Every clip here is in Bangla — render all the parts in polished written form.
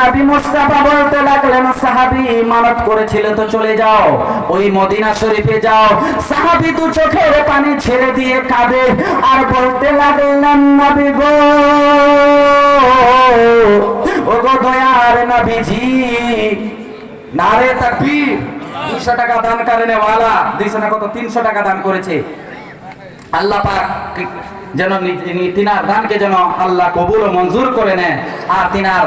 নবী মুস্তাফা বলতে লাগলেন, সাহাবী মানত করেছিল তো চলে যাও, ওই মদিনা শরীফে যাও। সাহাবী দু চোখের পানি ছেড়ে দিয়ে কাঁদে আর বলতে লাগলেন, নবী গো, ও গো দয়ার নবীজি, নারে তাকবীর। 200 টাকা দান করেন ওয়ালা, 200 না কত, 300 টাকা দান করেছে। আল্লাহ পাক যেন তিনার দানকে যেন আল্লাহ কবুল ও মঞ্জুর করে নেয়। আর তিনার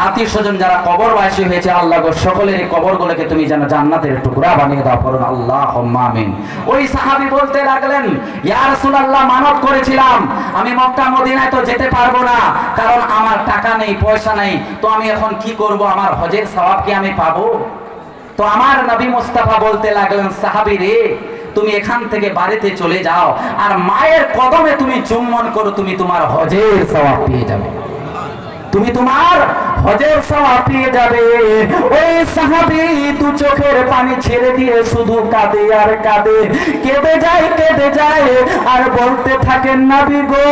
আত্মীয় স্বজন যারা কবরবাসী হয়েছে, আল্লাহ গো সকলের কবরগুলোকে তুমি যেন জান্নাতের টুকরা বানিয়ে দাও, পড়ুন আল্লাহুম্মা আমিন। ওই সাহাবী বলতে লাগলেন, ইয়া রাসূলুল্লাহ, মানত করেছিলাম আমি মক্কা মদিনায় তো যেতে পারবো না, কারণ আমার টাকা নেই, পয়সা নেই, তো আমি এখন কি করব, আমার হজের সওয়াব কি আমি পাবো? তো আমার নবী মুস্তাফা বলতে লাগলেন, সাহাবী রে, তুমি এখান থেকে বাড়িতে চলে যাও আর মায়ের কদমে তুমি চুম্বন করো, তুমি তোমার হজের সওয়াব পেয়ে যাবে, তুমি তোমার হজের সওয়াব পেয়ে যাবে। ওই সাহাবী দু চোখের পানি ছেড়ে দিয়ে শুধু কাঁদে আর কাঁদে, কেঁদে যায় আর বলতে থাকেন, নবী গো,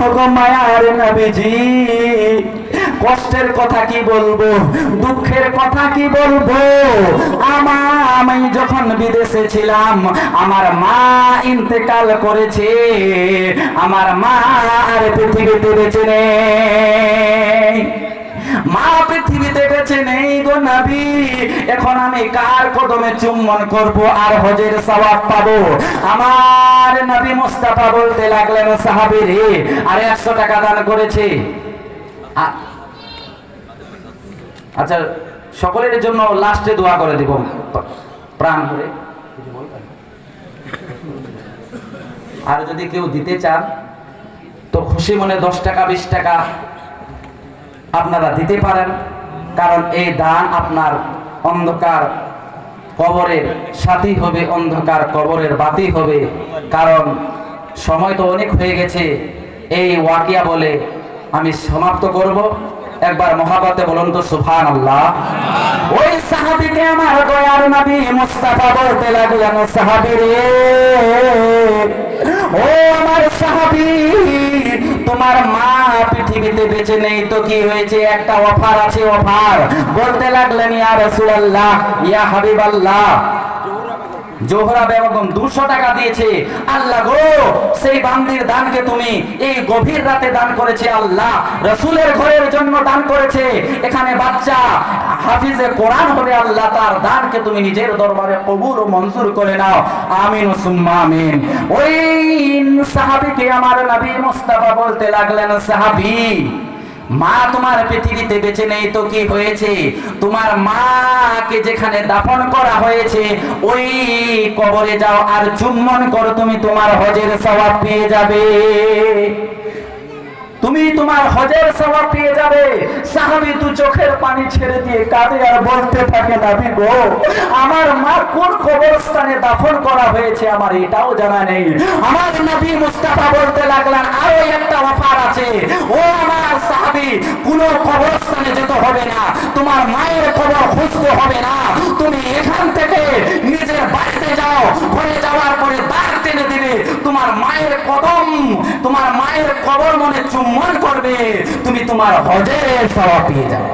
ওগো মায়ার নবীজি, কষ্টের কথা কি বলবো, দুঃখের কথা কি বলবো। আমি যখন বিদেশে ছিলাম, আমার মা ইন্তেকাল করেছে, আমার মা আর পৃথিবীতে বেঁচে নেই, মা পৃথিবীতে বেঁচে নেই গো নবী, এখন আমি কার কদমে চুম্বন করব আর হজের সওয়াব পাবো? আমার নবী মুস্তাফা বলতে লাগলেন, সাহাবী রে, আরে 100 টাকা দান করেছে। আচ্ছা, সকলের জন্য লাস্টে দোয়া করে দিব প্রাণ করে। আর যদি কেউ দিতে চান তো খুশি মনে 10 টাকা 20 টাকা আপনারা দিতে পারেন, কারণ এই দান আপনার অন্ধকার কবরের সাথী হবে, অন্ধকার কবরের বাতি হবে। কারণ সময় তো অনেক হয়ে গেছে, এই ওয়াকিয়া বলে আমি সমাপ্ত করব। একবার মহাব্বতে বলুন তো সুবহানাল্লাহ। ওই সাহাবীকে আমার দয়ার নবী মুস্তাফা বলতে লাগলেন, সাহাবী রে, ও আমার সাহাবী, তোমার মা পৃথিবীতে বেঁচে নেই তো কি হয়েছে, একটা অফার আছে, অফার। বলতে লাগলেন, ইয়া রাসূলুল্লাহ, ইয়া হাবিবাল্লাহ, জোহরা বেগম 200 টাকা দিয়েছে, আল্লাহ গো, সেই বান্দির দানকে তুমি এই গভীর রাতে দান করেছে, আল্লাহ রাসূলের ঘরের জন্য দান করেছে, এখানে বাচ্চা হাফিজে কোরআন হবে, আল্লাহ তার দানকে তুমি নিজের দরবারে কবুল ও মঞ্জুর করে নাও, আমিন ও সুম্মা আমিন। ওই সাহাবীকে আমার নবী মুস্তাফা বলতে লাগলেন, সাহাবী, মা তোমার পৃথিবীতে বেঁচে নেই তো কি হয়েছে, তোমার মাকে যেখানে দাফন করা হয়েছে ওই কবরে যাও আর চুম্বন করো, তুমি তোমার হজের সওয়াব পেয়ে যাবে, তুমি তোমার হজের সওয়াব পেয়ে যাবে। সাহাবী দু চোখের পানি ছেড়ে দিয়ে কাঁদে আর বলতে থাকে, নবী গো, আমার মা কোন কবরস্থানে দাফন করা হয়েছে আমার এটাও জানা নেই। আমার নবী মুস্তাফা বলতে লাগলেন, আরো একটা অফার আছে, ও আমার সাহাবী, কোন কবরস্থানে যেতে হবে না, তোমার মায়ের কবর খুঁজতে হবে না, তুমি এখান থেকে নিজের বাড়িতে যাও, ঘরে যাওয়ার পরে দাঁড় টেনে দিবে, তোমার মায়ের কদম, তোমার মায়ের কবর মনে চুম্বন করবে, তুমি তোমার হজের সওয়াব পেয়ে যাবে।